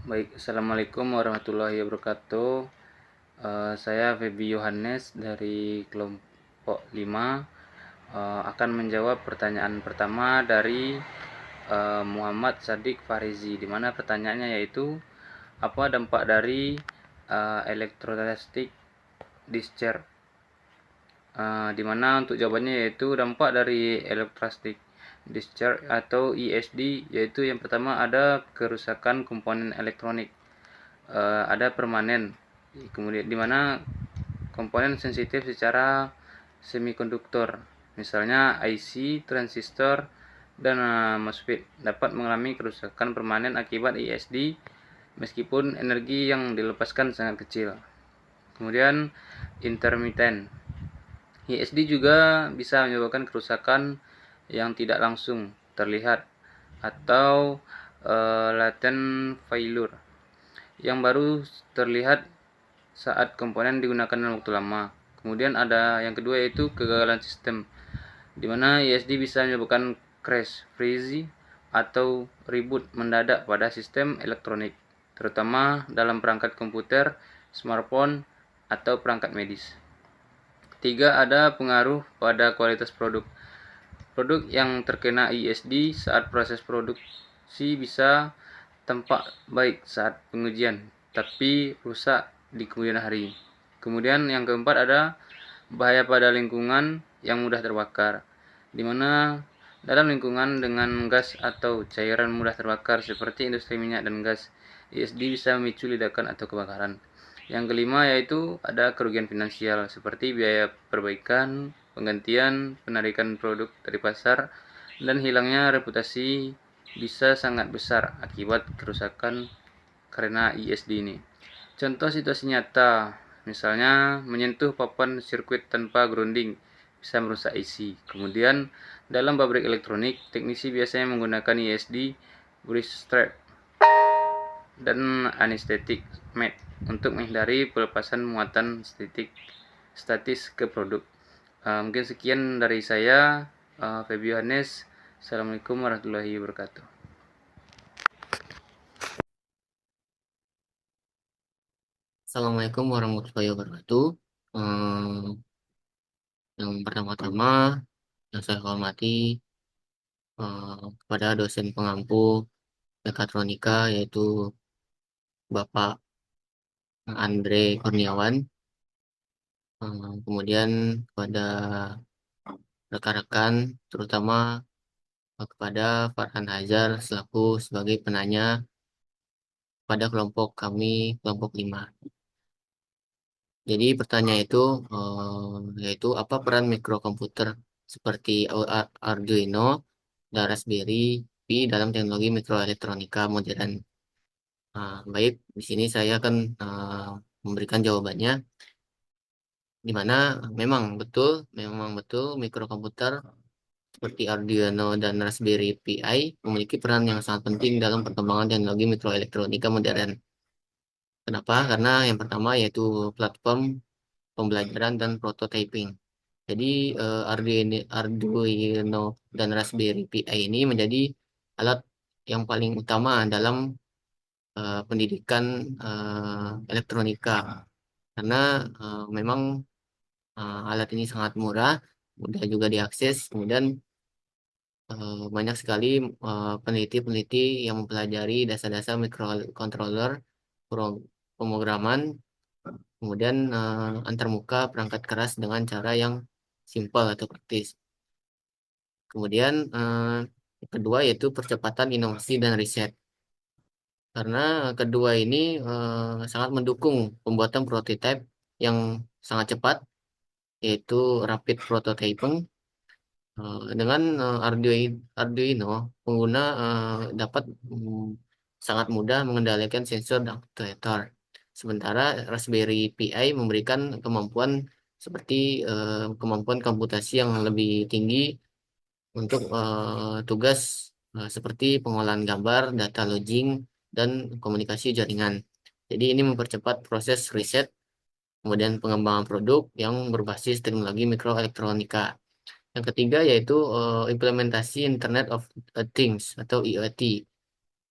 Baik, Assalamualaikum warahmatullahi wabarakatuh. Saya Feby Yohanes dari kelompok 5 akan menjawab pertanyaan pertama dari Muhammad Sadiq Farizi, di mana pertanyaannya yaitu apa dampak dari electrostatic discharge. Di mana untuk jawabannya yaitu dampak dari electrostatic discharge atau ESD, yaitu yang pertama ada kerusakan komponen elektronik, ada permanen, kemudian di mana komponen sensitif secara semikonduktor, misalnya IC, transistor, dan MOSFET dapat mengalami kerusakan permanen akibat ESD meskipun energi yang dilepaskan sangat kecil. Kemudian intermittent, ESD juga bisa menyebabkan kerusakan yang tidak langsung terlihat atau latent failure yang baru terlihat saat komponen digunakan dalam waktu lama. Kemudian ada yang kedua yaitu kegagalan sistem, di mana ESD bisa menyebabkan crash, freeze, atau reboot mendadak pada sistem elektronik, terutama dalam perangkat komputer, smartphone, atau perangkat medis. Ketiga, ada pengaruh pada kualitas produk. Produk yang terkena ESD saat proses produksi bisa tampak baik saat pengujian, tapi rusak di kemudian hari. Kemudian yang keempat ada bahaya pada lingkungan yang mudah terbakar, di mana dalam lingkungan dengan gas atau cairan mudah terbakar seperti industri minyak dan gas, ESD bisa memicu ledakan atau kebakaran. Yang kelima yaitu ada kerugian finansial seperti biaya perbaikan, penggantian, penarikan produk dari pasar, dan hilangnya reputasi bisa sangat besar akibat kerusakan karena ESD ini. Contoh situasi nyata, misalnya menyentuh papan sirkuit tanpa grounding bisa merusak IC. Kemudian dalam pabrik elektronik, teknisi biasanya menggunakan ESD, bridge strap, dan anesthetic mat untuk menghindari pelepasan muatan statis ke produk. Mungkin sekian dari saya, Feby Yohanes. Assalamualaikum warahmatullahi wabarakatuh. Assalamualaikum warahmatullahi wabarakatuh. Hmm, yang pertama-tama yang saya hormati kepada dosen pengampu mekatronika yaitu Bapak Andre Kurniawan. Kemudian kepada rekan-rekan, terutama kepada Farhan Hajar selaku sebagai penanya pada kelompok kami, kelompok 5. Jadi pertanyaan itu yaitu apa peran mikrokomputer seperti Arduino dan Raspberry Pi dalam teknologi mikroelektronika modern. Baik, di sini saya akan memberikan jawabannya, di mana memang betul mikrokomputer seperti Arduino dan Raspberry Pi memiliki peran yang sangat penting dalam perkembangan teknologi mikroelektronika modern. Kenapa? Karena yang pertama yaitu platform pembelajaran dan prototyping. Jadi Arduino dan Raspberry Pi ini menjadi alat yang paling utama dalam pendidikan elektronika, karena memang alat ini sangat murah, mudah juga diakses, kemudian banyak sekali peneliti-peneliti yang mempelajari dasar-dasar microcontroller, pemrograman, kemudian antarmuka perangkat keras dengan cara yang simpel atau praktis. Kemudian kedua yaitu percepatan inovasi dan riset. Karena kedua ini sangat mendukung pembuatan prototipe yang sangat cepat, yaitu rapid prototyping. Dengan Arduino, pengguna dapat sangat mudah mengendalikan sensor dan aktuator. Sementara Raspberry Pi memberikan kemampuan seperti kemampuan komputasi yang lebih tinggi untuk tugas seperti pengolahan gambar, data logging, dan komunikasi jaringan. Jadi ini mempercepat proses riset, kemudian pengembangan produk yang berbasis teknologi mikroelektronika. Yang ketiga yaitu implementasi Internet of Things atau IoT.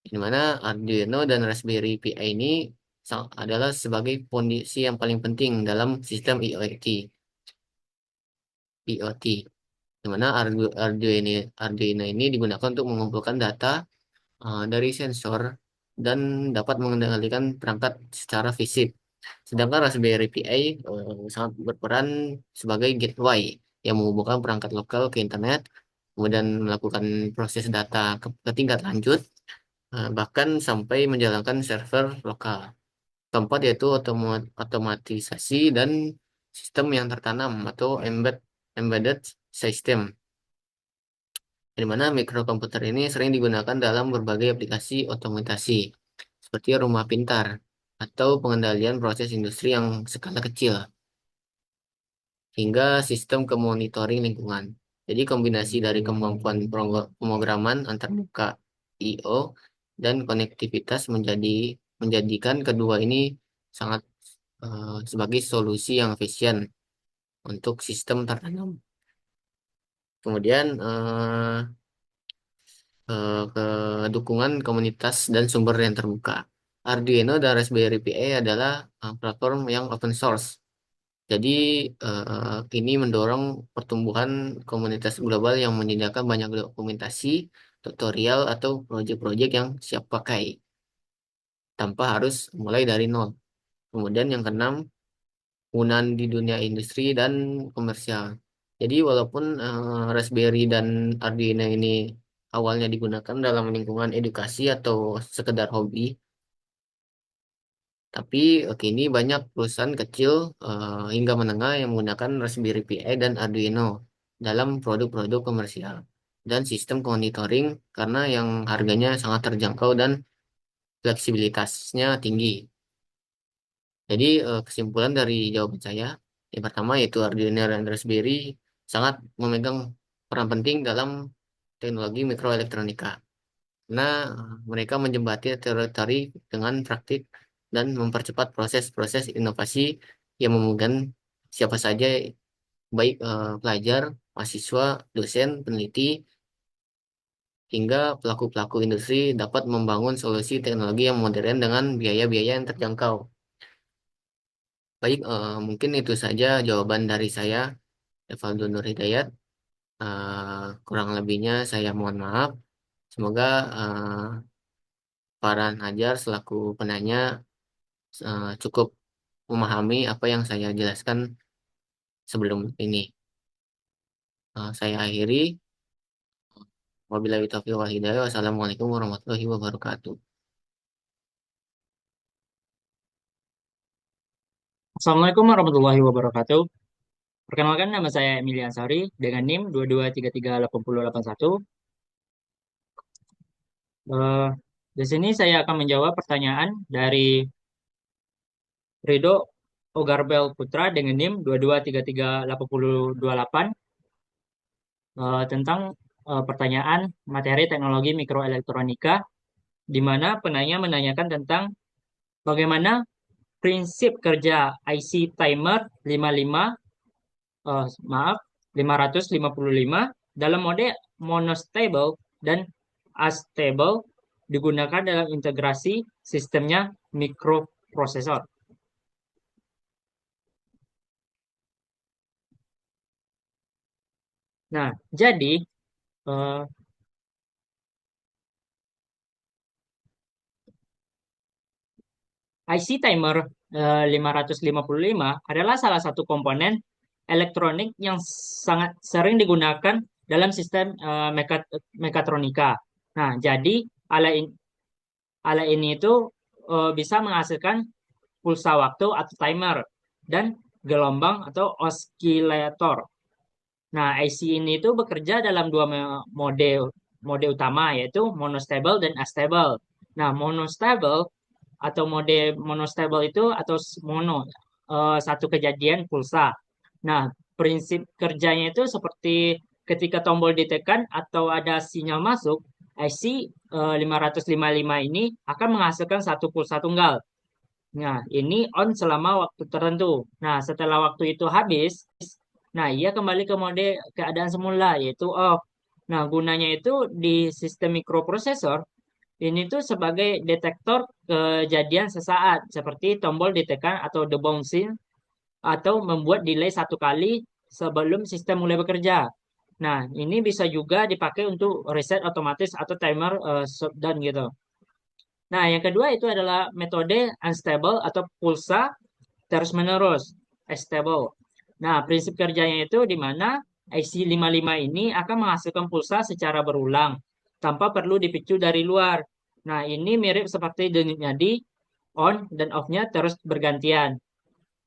di mana Arduino dan Raspberry Pi ini adalah sebagai fondasi yang paling penting dalam sistem IoT, di mana Arduino ini digunakan untuk mengumpulkan data dari sensor dan dapat mengendalikan perangkat secara fisik. Sedangkan Raspberry Pi sangat berperan sebagai gateway yang menghubungkan perangkat lokal ke internet, kemudian melakukan proses data ke tingkat lanjut, bahkan sampai menjalankan server lokal. Keempat yaitu otomatisasi dan sistem yang tertanam atau embedded system, di mana mikrokomputer ini sering digunakan dalam berbagai aplikasi otomatisasi seperti rumah pintar atau pengendalian proses industri yang skala kecil hingga sistem kemonitoring lingkungan. Jadi kombinasi dari kemampuan pemrograman antarmuka I/O dan konektivitas menjadikan kedua ini sangat sebagai solusi yang efisien untuk sistem tertanam. Kemudian ke dukungan komunitas dan sumber yang terbuka. Arduino dan Raspberry Pi adalah platform yang open source. Jadi ini mendorong pertumbuhan komunitas global yang menyediakan banyak dokumentasi, tutorial, atau proyek-proyek yang siap pakai tanpa harus mulai dari nol. Kemudian yang keenam, penggunaan di dunia industri dan komersial. Jadi walaupun Raspberry dan Arduino ini awalnya digunakan dalam lingkungan edukasi atau sekedar hobi, tapi kini banyak perusahaan kecil hingga menengah yang menggunakan Raspberry Pi dan Arduino dalam produk-produk komersial dan sistem monitoring karena yang harganya sangat terjangkau dan fleksibilitasnya tinggi. Jadi kesimpulan dari jawaban saya, yang pertama yaitu Arduino dan Raspberry sangat memegang peran penting dalam teknologi mikroelektronika. Karena mereka menjembatani teori dengan praktik dan mempercepat proses-proses inovasi yang memungkinkan siapa saja, baik pelajar, mahasiswa, dosen, peneliti, hingga pelaku-pelaku industri dapat membangun solusi teknologi yang modern dengan biaya-biaya yang terjangkau. Baik, mungkin itu saja jawaban dari saya, Evaldo Nur Hidayat. Kurang lebihnya saya mohon maaf. Semoga para Najar selaku penanya cukup memahami apa yang saya jelaskan sebelum ini. Saya akhiri. Wabillahi taufiq wal hidayah. Wassalamualaikum warahmatullahi wabarakatuh. Assalamualaikum warahmatullahi wabarakatuh. Perkenalkan, nama saya Emilia Ansari dengan NIM 22338081. Eh, di sini saya akan menjawab pertanyaan dari Rido Ogarbel Putra dengan NIM 22338028 tentang pertanyaan materi teknologi mikroelektronika, di mana penanya menanyakan tentang bagaimana prinsip kerja IC timer 55 maaf 555 dalam mode monostable dan astable digunakan dalam integrasi sistemnya mikroprosesor. Nah, jadi eh, IC timer 555 adalah salah satu komponen elektronik yang sangat sering digunakan dalam sistem mekatronika. Nah, jadi alat ini itu bisa menghasilkan pulsa waktu atau timer dan gelombang atau osilator. Nah, IC ini itu bekerja dalam dua mode utama, yaitu monostable dan astable. Nah, mode monostable itu atau mono satu kejadian pulsa. Nah, prinsip kerjanya itu seperti ketika tombol ditekan atau ada sinyal masuk, IC 555 ini akan menghasilkan satu pulsa tunggal. Nah, ini on selama waktu tertentu. Nah, setelah waktu itu habis, nah ia kembali ke mode keadaan semula, yaitu off. Nah, gunanya itu di sistem mikroprosesor, Ini tuh sebagai detektor kejadian sesaat seperti tombol ditekan atau the bouncing atau membuat delay satu kali sebelum sistem mulai bekerja. Nah, ini bisa juga dipakai untuk reset otomatis atau timer shutdown gitu. Nah, yang kedua itu adalah metode unstable atau pulsa terus-menerus, stable. Nah, prinsip kerjanya itu di mana IC55 ini akan menghasilkan pulsa secara berulang tanpa perlu dipicu dari luar. Nah, ini mirip seperti denyut nadi, on dan off-nya terus bergantian.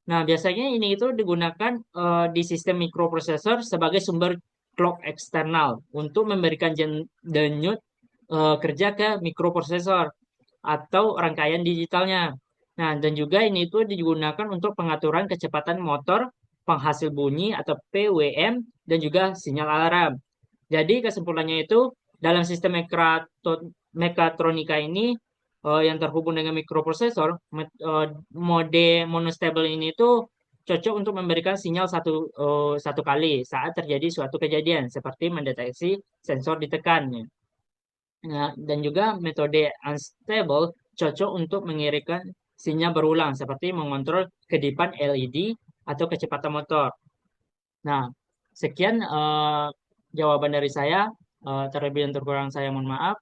Nah, biasanya ini itu digunakan di sistem mikroprosesor sebagai sumber clock eksternal untuk memberikan denyut kerja ke mikroprosesor atau rangkaian digitalnya. Nah, dan juga ini itu digunakan untuk pengaturan kecepatan motor, penghasil bunyi atau PWM, dan juga sinyal alarm. Jadi kesimpulannya itu dalam sistem mekatronika ini yang terhubung dengan mikroprosesor, mode monostable ini itu cocok untuk memberikan sinyal satu kali saat terjadi suatu kejadian seperti mendeteksi sensor ditekan. Nah, dan juga metode unstable cocok untuk mengirimkan sinyal berulang seperti mengontrol kedipan LED atau kecepatan motor. Nah, sekian jawaban dari saya. Terlebih dan terkurang saya mohon maaf.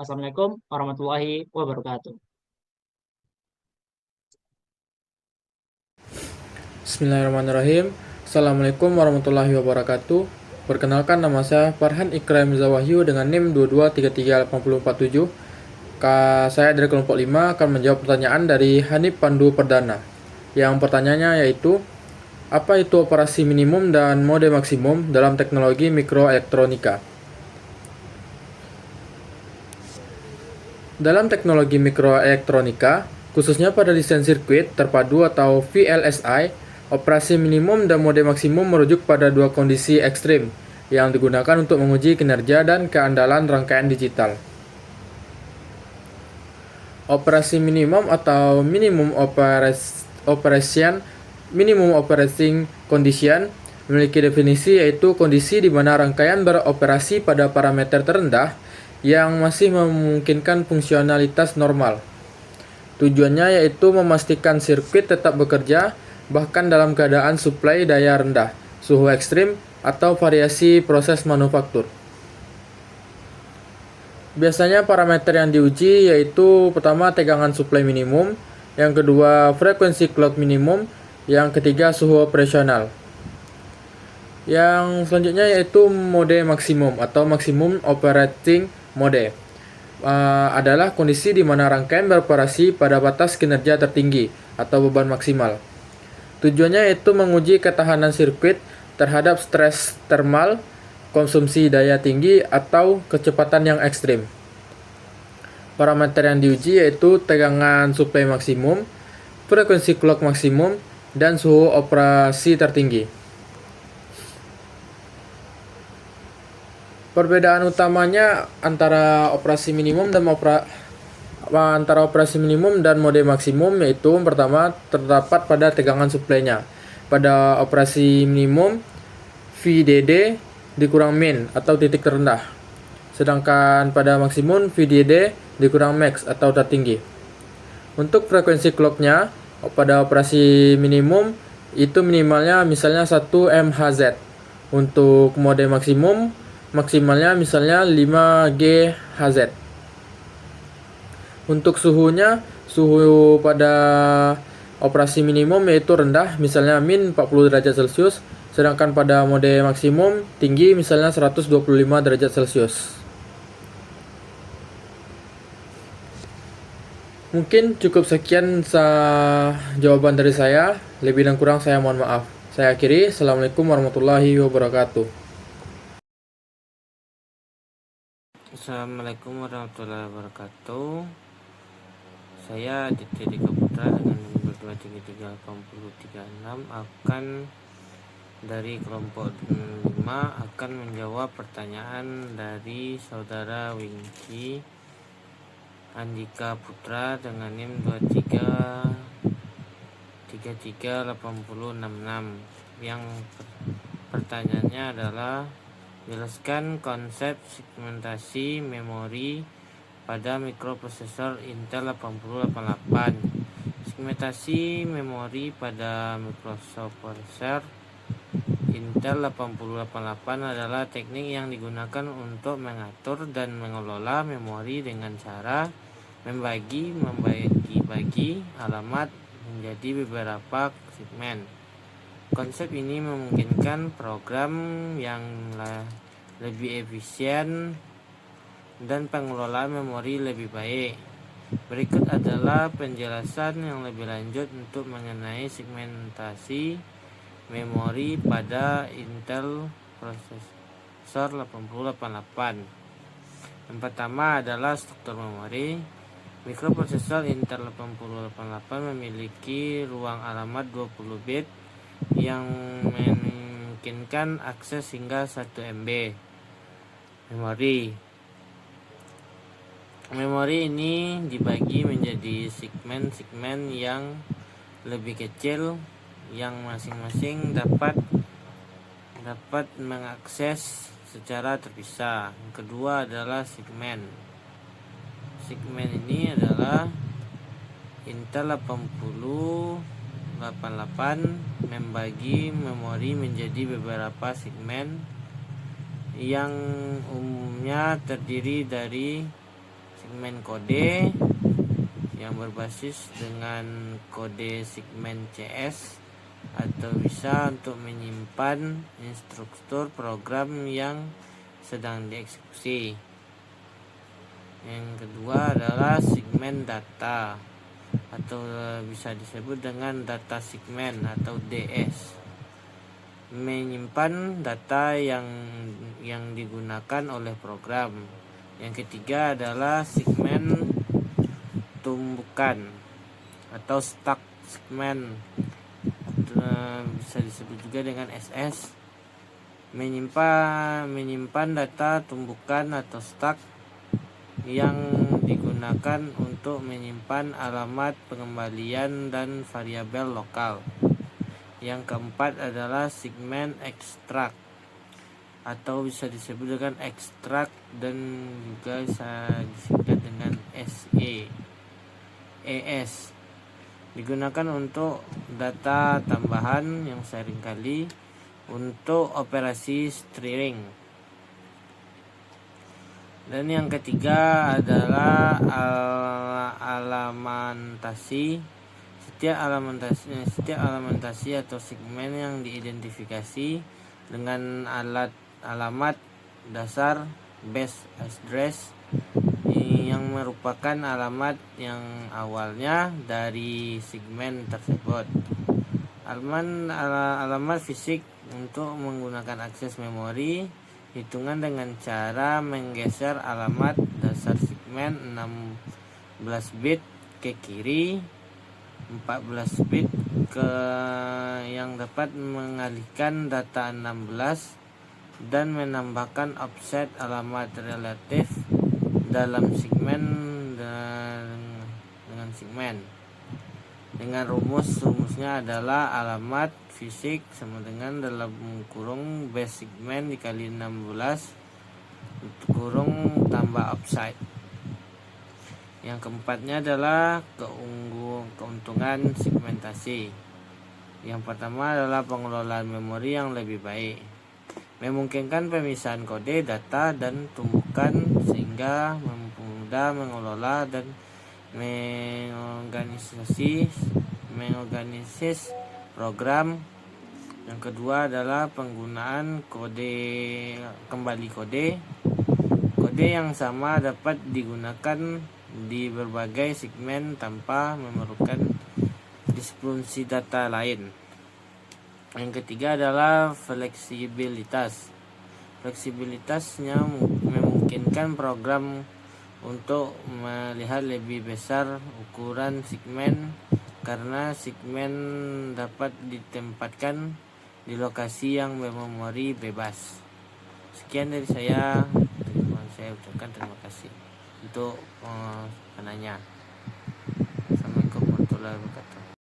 Assalamualaikum warahmatullahi wabarakatuh. Bismillahirrahmanirrahim. Assalamualaikum warahmatullahi wabarakatuh. Perkenalkan, nama saya Farhan Ikram Zawahyu dengan NIM 2233847. Saya dari kelompok 5 akan menjawab pertanyaan dari Hanif Pandu Perdana. Yang pertanyaannya yaitu, apa itu operasi minimum dan mode maksimum dalam teknologi mikroelektronika? Dalam teknologi mikroelektronika, khususnya pada desain sirkuit terpadu atau VLSI, operasi minimum dan mode maksimum merujuk pada dua kondisi ekstrim yang digunakan untuk menguji kinerja dan keandalan rangkaian digital. Operasi minimum atau minimum operating condition memiliki definisi, yaitu kondisi di mana rangkaian beroperasi pada parameter terendah yang masih memungkinkan fungsionalitas normal. Tujuannya yaitu memastikan sirkuit tetap bekerja bahkan dalam keadaan suplai daya rendah, suhu ekstrim, atau variasi proses manufaktur. Biasanya parameter yang diuji yaitu pertama tegangan suplai minimum, yang kedua frekuensi clock minimum, yang ketiga suhu operasional. Yang selanjutnya yaitu mode maksimum atau maximum operating mode. Adalah kondisi di mana rangkaian beroperasi pada batas kinerja tertinggi atau beban maksimal. Tujuannya yaitu menguji ketahanan sirkuit terhadap stres termal, konsumsi daya tinggi, atau kecepatan yang ekstrim. Parameter yang diuji yaitu tegangan suplai maksimum, frekuensi clock maksimum, dan suhu operasi tertinggi. Perbedaan utamanya antara operasi minimum dan mode maksimum yaitu pertama terdapat pada tegangan suplainya. Pada operasi minimum, VDD dikurang min atau titik terendah. Sedangkan pada maksimum, VDD dikurang max atau tertinggi. Untuk frekuensi clocknya, pada operasi minimum itu minimalnya misalnya 1 MHz. Untuk mode maksimum, maksimalnya misalnya 5 GHz. Untuk suhunya, suhu pada operasi minimum yaitu rendah, misalnya min 40 derajat Celcius, sedangkan pada mode maksimum tinggi misalnya 125 derajat Celcius. Mungkin cukup sekian jawaban dari saya, lebih dan kurang saya mohon maaf. Saya akhiri, Assalamualaikum warahmatullahi wabarakatuh. Assalamualaikum warahmatullahi wabarakatuh. Saya Aditya Dika Putra dengan nomor 23386 akan dari kelompok 5 akan menjawab pertanyaan dari saudara Wingky Andika Putra dengan NIM 2333866. Yang pertanyaannya adalah, jelaskan konsep segmentasi memori pada mikroprosesor Intel 8088. Segmentasi memori pada mikroprosesor Intel 8088 adalah teknik yang digunakan untuk mengatur dan mengelola memori dengan cara membagi alamat menjadi beberapa segmen. Konsep ini memungkinkan program yang lebih efisien dan pengelolaan memori lebih baik. Berikut adalah penjelasan yang lebih lanjut untuk mengenai segmentasi memori pada Intel prosesor 8088. Yang pertama adalah struktur memori. Mikroprosesor Intel 8088 memiliki ruang alamat 20 bit yang memungkinkan akses hingga 1 MB memori. Memori ini dibagi menjadi segmen-segmen yang lebih kecil yang masing-masing dapat mengakses secara terpisah. Yang kedua adalah segmen. Segmen ini adalah Intel 8088 membagi memori menjadi beberapa segmen yang umumnya terdiri dari segmen kode yang berbasis dengan kode segmen CS atau bisa untuk menyimpan instruktur program yang sedang dieksekusi. Yang kedua adalah segmen data atau bisa disebut dengan data segmen atau DS, menyimpan data yang digunakan oleh program. Yang ketiga adalah segmen tumbukan atau stack segmen, bisa disebut juga dengan SS, menyimpan data tumbukan atau stack yang digunakan untuk menyimpan alamat pengembalian dan variabel lokal. Yang keempat adalah segmen ekstrak atau bisa disebut dengan ekstrak dan juga bisa disingkat dengan ES, digunakan untuk data tambahan yang seringkali untuk operasi streaming. Dan yang ketiga adalah alamentasi. Setiap alamentasi atau segmen yang diidentifikasi dengan alamat dasar base address yang merupakan alamat yang awalnya dari segmen tersebut. Alamat fisik untuk menggunakan akses memori hitungan dengan cara menggeser alamat dasar segmen 16 bit ke kiri, 14 bit ke yang dapat mengalihkan data 16 dan menambahkan offset alamat relatif dalam segmen dengan segmen. Dengan rumusnya adalah alamat fisik sama dengan dalam kurung base segmen dikali 16 kurung tambah offset. Yang keempatnya adalah keuntungan segmentasi. Yang pertama adalah pengelolaan memori yang lebih baik, memungkinkan pemisahan kode, data, dan tumbukan sehingga mudah mengelola dan mengorganisasi program. Yang kedua adalah penggunaan kembali kode yang sama dapat digunakan di berbagai segmen tanpa memerlukan disfungsi data lain. Yang ketiga adalah fleksibilitasnya memungkinkan program untuk melihat lebih besar ukuran segmen karena segmen dapat ditempatkan di lokasi yang memori bebas. Sekian dari saya ucapkan terima kasih untuk penanya. Assalamualaikum warahmatullahi wabarakatuh.